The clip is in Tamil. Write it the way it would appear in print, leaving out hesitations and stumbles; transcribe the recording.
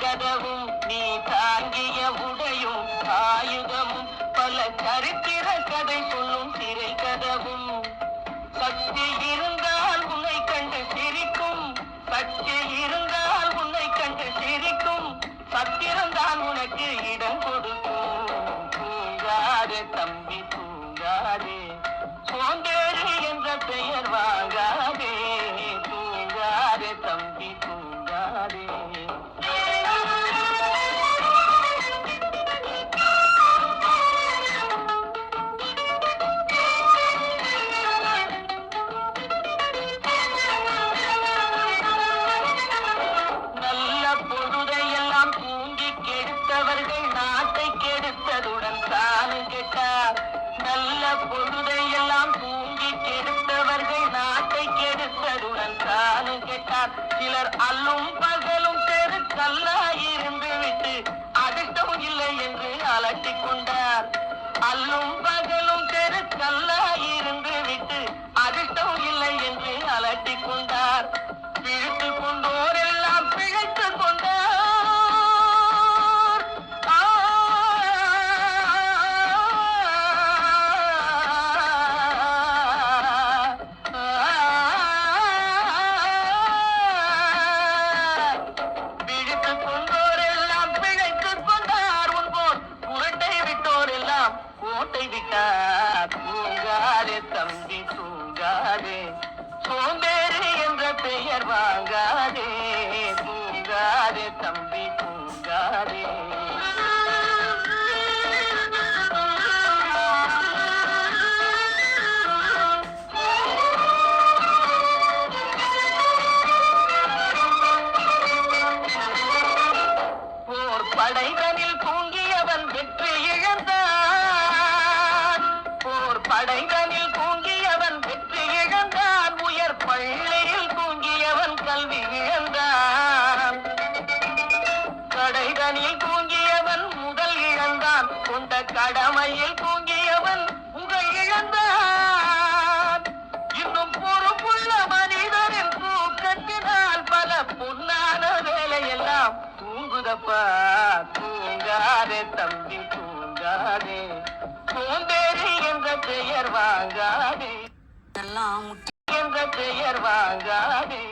கதவும் நீ தாங்கிய உடையும் ஆயுதமும் பல சரித்திர கதை சொல்லும் திரை கதவும் சக்தி இருந்தால் உன்னை கண்டு சிரிக்கும் சக்தி இருந்தால் உன்னை கண்டு சிரிக்கும் சத்திரம்தான் உனக்கு இடம் கொடுக்கும் தூங்காதே தம்பி தூங்காதே சோம்பேறி என்ற பெயர் வாங்காதே தூங்காதே தம்பி தூங்காதே நல்ல பொழுதையெல்லாம் தூங்கி கெடுத்தவர்கள் நாட்டை கெடுத்ததுடன் தானும் கெட்டார் சிலர் அல்லும் பகலும் தெரு கல்லாயிருந்து விட்டு அதிர்ஷ்டம் இல்லை என்று அலட்டிக் கொண்டார் அல்லும் பகலும் தெரு கல்லாயிருந்து விட்டு அதிர்ஷ்டம் இல்லை என்று அலட்டிக் கொண்டார் பிழைத்து கொண்டோர் எல்லாம் பிழைத்து கொண்டார் கோட்டை விட்டார் தூங்காதே தம்பி தூங்காதே சோம்பேறி என்ற பெயர் வாங்காதே தூங்காதே தம்பி தூங்காதே போர் படைதனில் தூங்கியவன் வெற்றி இழந்தான் படைதனில் தூங்கியவன் வெற்றி இழந்தான் உயர் பள்ளியில் தூங்கியவன் கல்வி இழந்தான் கடைதனில் தூங்கியவன் முதல் இழந்தான் கொண்ட கடமையில் தூங்கியவன் புகழ் இழந்தான் இன்னும் பொறுப்புள்ள மனிதனின் தூக்கத்தினால் பல பொன்னான வேலையெல்லாம் தூங்குதப்பா தூங்காதே தம்பி தூங்காதே சோம்பேறி என்ற பெயர் வாங்காதே என்ற பெயர் வாங்காதே